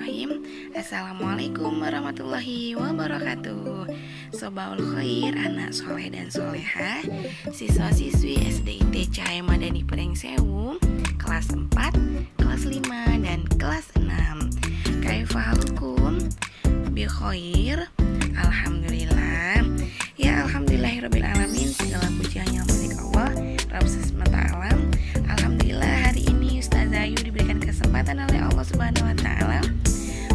Bismillahirrahmanirrahim. Assalamualaikum warahmatullahi wabarakatuh. Sobaul khair, anak soleh dan soleha, siswa-siswi SDIT Cahaya Madani Perengsewu, kelas 4, kelas 5, dan kelas 6. Kaifahalukum? Bi khair. Alhamdulillah. Ya alhamdulillahirabbil alamin. Segala puji hanya milik Allah Rabb semesta alam. Alhamdulillah, hari ini Ustazah Ayu diberikan kesempatan oleh Allah Subhanahu wa taala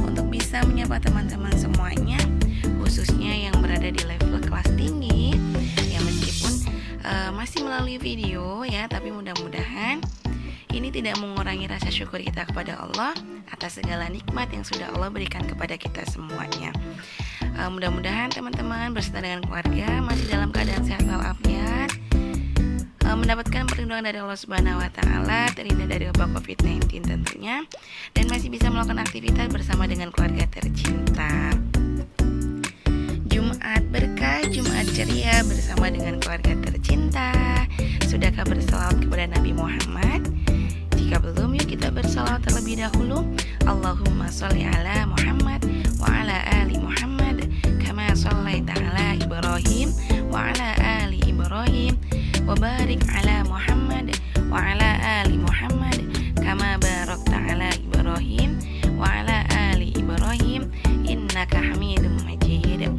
untuk bisa menyapa teman-teman semuanya, khususnya yang berada di level kelas tinggi. Ya meskipun masih melalui video ya, tapi mudah-mudahan ini tidak mengurangi rasa syukur kita kepada Allah atas segala nikmat yang sudah Allah berikan kepada kita semuanya. Mudah-mudahan teman-teman beserta dengan keluarga masih dalam keadaan sehat walafiat, mendapatkan perlindungan dari Allah Subhanahu wa taala, terhindar dari wabah Covid-19 tentunya, dan masih bisa melakukan aktivitas bersama dengan keluarga tercinta. Jumat berkah, Jumat ceria bersama dengan keluarga tercinta. Sudahkah berselawat kepada Nabi Muhammad? Jika belum, yuk kita berselawat terlebih dahulu. Allahumma sholli ala Muhammad wa ala ali Muhammad kama shallaita ala Ibrahim wa ala ali Ibrahim wa barik ala Muhammad wa ala ali Muhammad kama barakta ala Ibrahim wa ala ali Ibrahim innaka Hamidum Majid.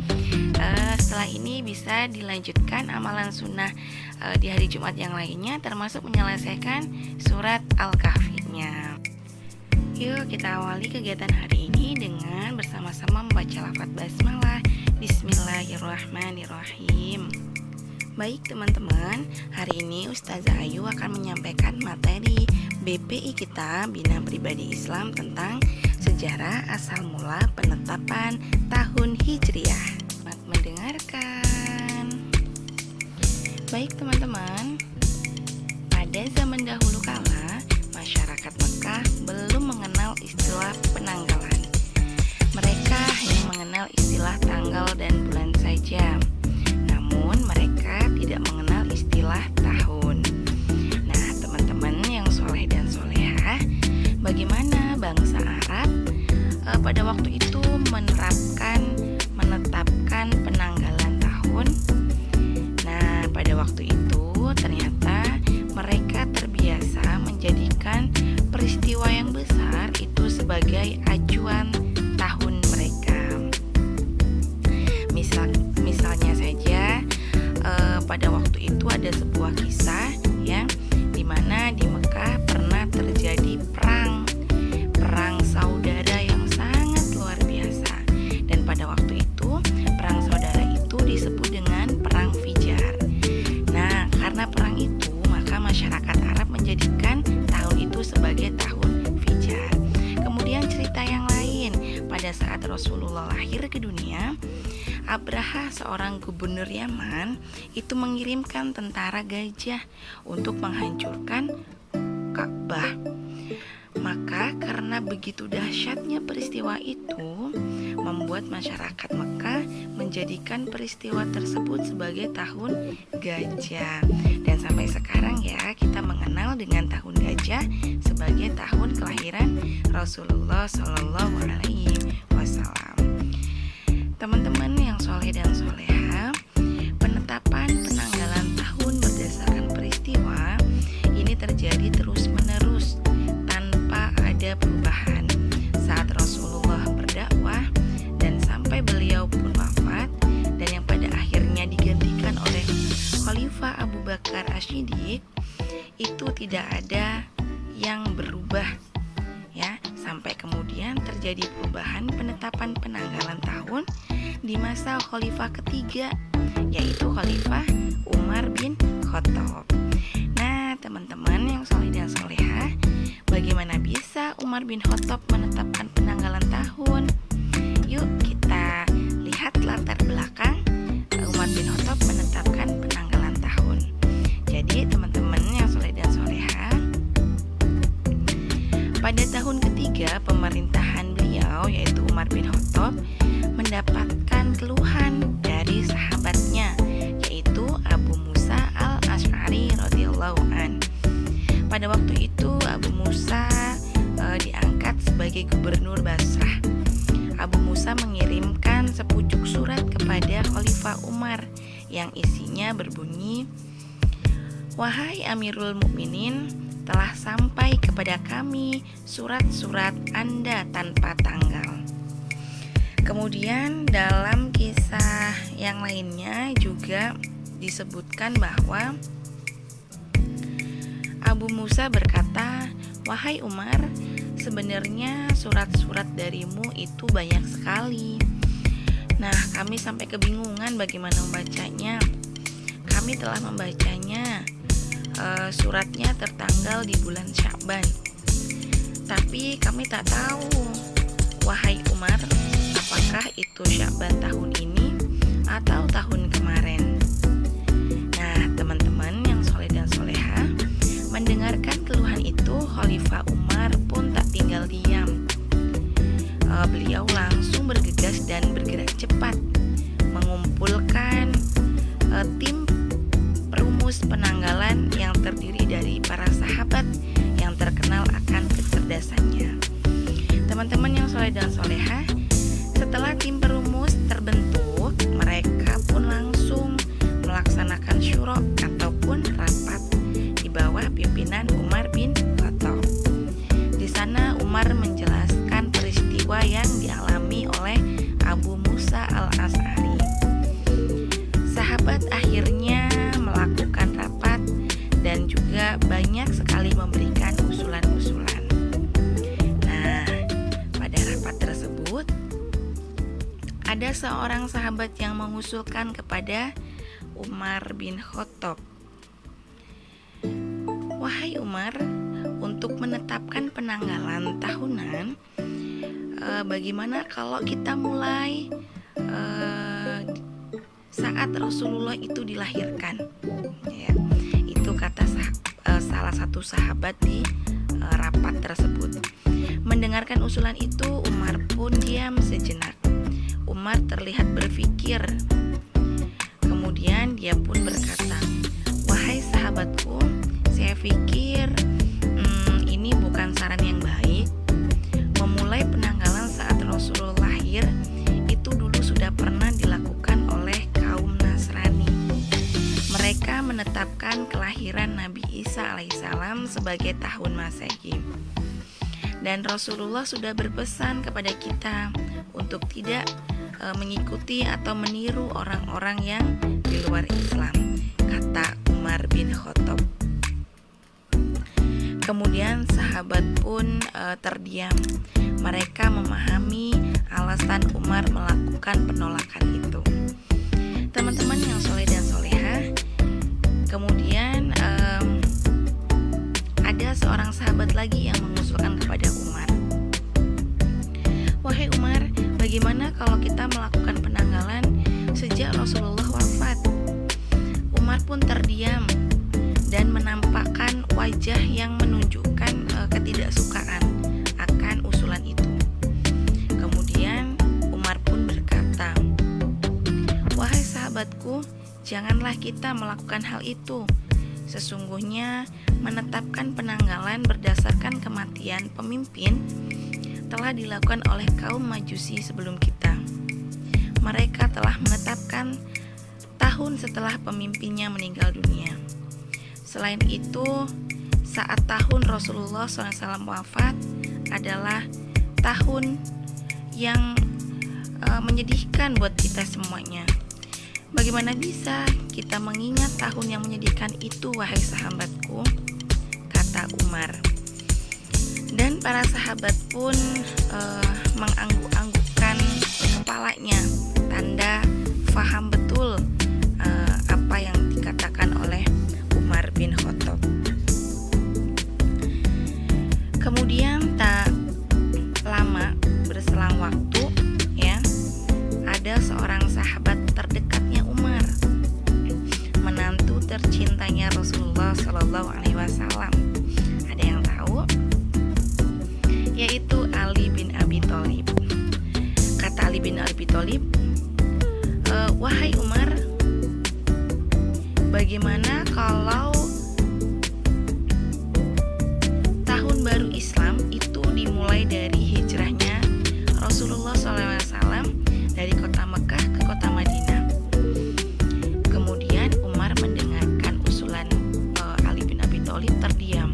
Setelah ini bisa dilanjutkan amalan sunnah di hari Jumat yang lainnya, termasuk menyelesaikan surat Al-Kahfi-nya. Yuk kita awali kegiatan hari ini dengan bersama-sama membaca lafaz basmalah. Bismillahirrahmanirrahim. Baik teman-teman, hari ini Ustazah Ayu akan menyampaikan materi BPI kita, Bina Pribadi Islam, tentang sejarah asal mula penetapan tahun Hijriah. Selamat mendengarkan. Baik teman-teman, pada zaman dahulu kala, masyarakat Mekah belum mengenal istilah penanggalan. Mereka hanya mengenal istilah tanggal dan bulan saja. Namun mereka tidak mengenal istilah tahun. Nah teman-teman yang soleh dan soleha, bagaimana bangsa Arab pada waktu itu menetapkan penanggalan tahun? Nah pada waktu itu ternyata mereka terbiasa menjadikan peristiwa yang besar itu sebagai acuan tahun mereka. Misalnya saja pada waktu itu ada sebuah kisah ya, dimana di Mekah pernah terjadi perang saudara yang sangat luar biasa, dan pada waktu itu perang saudara itu disebut dengan perang Fijar. Nah karena perang itu maka masyarakat Arab menjadikan tahun itu sebagai tahun Fijar. Kemudian cerita yang lain, pada saat Rasulullah lahir ke dunia, Abraha, seorang gubernur Yaman, itu mengirimkan tentara gajah untuk menghancurkan Ka'bah. Maka karena begitu dahsyatnya peristiwa itu, membuat masyarakat Mekah menjadikan peristiwa tersebut sebagai tahun gajah. Dan sampai sekarang ya, kita mengenal dengan tahun gajah sebagai tahun kelahiran Rasulullah Shallallahu Alaihi Wasallam. Teman-teman yang soleh dan soleha, penetapan penanggalan tahun berdasarkan peristiwa ini terjadi terus-menerus tanpa ada perubahan saat Rasulullah berdakwah dan sampai beliau pun wafat, dan yang pada akhirnya digantikan oleh Khalifah Abu Bakar Asy-Syiddiq. Itu tidak ada yang berubah ya, sampai kemudian terjadi perubahan penetapan penanggalan tahun di masa Khalifah ketiga, yaitu Khalifah Umar bin Khattab. Nah teman-teman yang soleh dan soleha, bagaimana bisa Umar bin Khattab menetapkan penanggalan tahun? Yuk kita lihat latar belakang Umar bin Khattab menetapkan penanggalan tahun. Jadi teman-teman yang soleh dan soleha, pada tahun ketiga pemerintahan beliau, yaitu Umar bin Khattab, mendapatkan keluhan dari sahabatnya, yaitu Abu Musa al-Asy'ari radhiyallahu an. Pada waktu itu Abu Musa diangkat sebagai gubernur Basrah. kepada Khalifah Umar yang isinya berbunyi, "Wahai Amirul Mukminin, telah sampai kepada kami surat-surat Anda tanpa tanggal." Kemudian dalam kisah yang lainnya juga disebutkan bahwa Abu Musa berkata, "Wahai Umar, sebenarnya surat-surat darimu itu banyak sekali. Nah, kami sampai kebingungan bagaimana membacanya. Kami telah membacanya, suratnya tertanggal di bulan Sya'ban. Tapi kami tak tahu, wahai Umar, apakah itu Sya'ban tahun ini atau tahun kemarin." Nah, teman-teman yang soleh dan soleha, mendengarkan keluhan itu, Khalifah Umar pun tak tinggal diam. Beliau langsung bergegas dan bergerak cepat mengumpulkan tim perumus penanggalan yang terdiri dari para sahabat yang terkenal akan kecerdasannya. Teman-teman yang soleh dan soleha, setelah tim perumus terbentuk, mereka pun langsung melaksanakan syuro ataupun rapat di bawah pimpinan Umar bin Khattab. Di sana Umar menjelaskan peristiwa yang dialami oleh Abu Musa al-Asy'ari. Sahabat akhirnya melakukan rapat dan juga banyak sekali memberikan usulan-usulan. Nah, pada rapat tersebut ada seorang sahabat yang mengusulkan kepada Umar bin Khattab, "Wahai Umar, untuk menetapkan penanggalan tahunan, bagaimana kalau kita mulai saat Rasulullah itu dilahirkan?" Ya, itu kata salah satu sahabat di rapat tersebut. Mendengarkan usulan itu, Umar pun diam sejenak. Umar terlihat berpikir. Kemudian dia pun berkata, "Wahai sahabatku, saya pikir ini bukan saran yang baik. Memulai penanggalan saat Rasulullah lahir itu dulu sudah pernah dilakukan oleh kaum Nasrani. Mereka menetapkan kelahiran Nabi Isa alaihissalam sebagai tahun Masehi. Dan Rasulullah sudah berpesan kepada kita untuk tidak mengikuti atau meniru orang-orang yang di luar Islam," kata Umar bin Khattab. Kemudian sahabat pun terdiam. Mereka memahami alasan Umar melakukan penolakan itu. Teman-teman yang soleh dan soleha, kemudian ada seorang sahabat lagi yang mengusulkan kepada Umar, "Wahai Umar, bagaimana kalau kita melakukan penanggalan sejak Rasulullah wafat?" Umar pun terdiam dan menampakkan wajah yang menunjukkan ketidaksukaan akan usulan itu. Kemudian Umar pun berkata, "Wahai sahabatku, janganlah kita melakukan hal itu. Sesungguhnya menetapkan penanggalan berdasarkan kematian pemimpin telah dilakukan oleh kaum Majusi sebelum kita. Mereka telah menetapkan tahun setelah pemimpinnya meninggal dunia. Selain itu, saat tahun Rasulullah SAW wafat adalah tahun yang menyedihkan buat kita semuanya. Bagaimana bisa kita mengingat tahun yang menyedihkan itu, wahai sahabatku?" kata Umar. Dan para sahabat pun mengangguk-anggukkan kepalanya, tanda faham betul apa yang dikatakan oleh Umar bin Khattab. Kemudian tak lama berselang waktu, ya, ada seorang sahabat terdekatnya Umar, menantu tercintanya Rasulullah Shallallahu Alaihi Wasallam. Ada yang tahu? Yaitu Ali bin Abi Thalib. Kata Ali bin Abi Thalib, "Wahai Umar, bagaimana kalau tahun baru Islam itu dimulai dari hijrahnya Rasulullah SAW dari kota Mekah ke kota Madinah? Thalib terdiam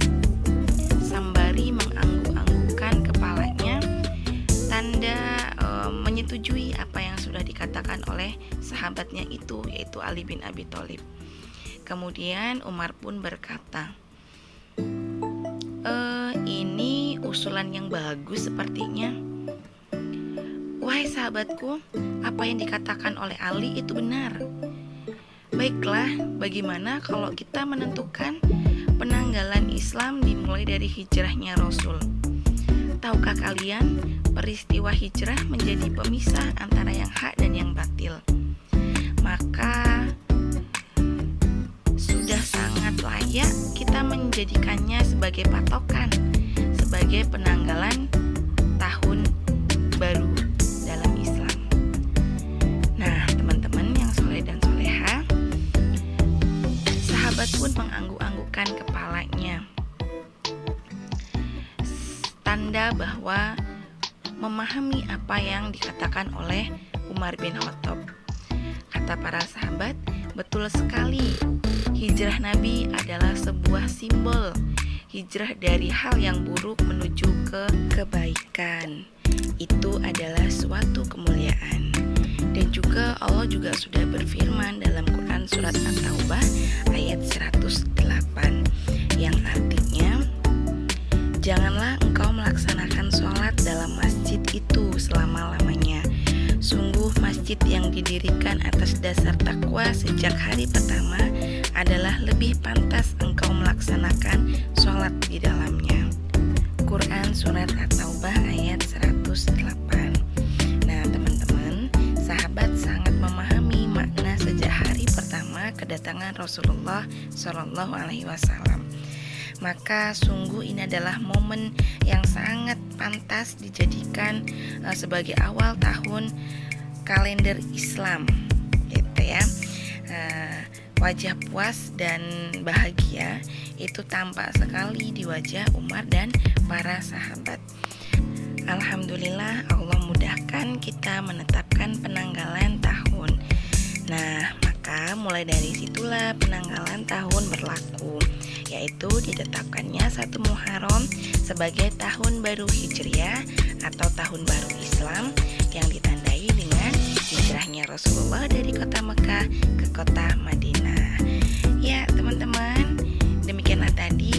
sembari mengangguk-anggukkan kepalanya, tanda menyetujui apa yang sudah dikatakan oleh sahabatnya itu, yaitu Ali bin Abi Thalib. Kemudian Umar pun berkata, ini usulan yang bagus sepertinya. Wahai sahabatku, apa yang dikatakan oleh Ali itu benar. Baiklah, bagaimana kalau kita menentukan penanggalan Islam dimulai dari hijrahnya Rasul? Tahukah kalian, peristiwa hijrah menjadi pemisah antara yang hak dan yang batil. Maka sudah sangat layak kita menjadikannya sebagai patokan, sebagai penanggalan tahun baru dalam Islam. Nah, teman-teman yang soleh dan soleha, sahabat pun mengangguk-anggukkan kepalanya, tanda bahwa memahami apa yang dikatakan oleh Umar bin Khattab. Kata para sahabat, betul sekali, hijrah Nabi adalah sebuah simbol hijrah dari hal yang buruk menuju ke kebaikan. Itu adalah suatu kemuliaan. Dan juga Allah juga sudah berfirman dalam Quran surat At-Taubah ayat 108 yang artinya, janganlah engkau melaksanakan sholat dalam masjid itu selama-lamanya. Sungguh masjid yang didirikan atas dasar takwa sejak hari pertama adalah lebih pantas engkau melaksanakan sholat di dalamnya. Quran surat At-Taubah ayat 108. Nah, teman-teman, sahabat sangat memahami makna sejak hari pertama kedatangan Rasulullah Shallallahu Alaihi Wasallam. Maka sungguh ini adalah momen yang sangat pantas dijadikan sebagai awal tahun kalender Islam, gitu ya. Wajah puas dan bahagia itu tampak sekali di wajah Umar dan para sahabat. Alhamdulillah, Allah mudahkan kita menetapkan penanggalan tahun. Nah, maka mulai dari situlah penanggalan tahun berlaku, yaitu ditetapkannya 1 Muharram sebagai tahun baru Hijriah atau tahun baru Islam yang ditandai dengan hijrahnya Rasulullah dari kota Mekah ke kota Madinah. Ya, teman-teman, demikianlah tadi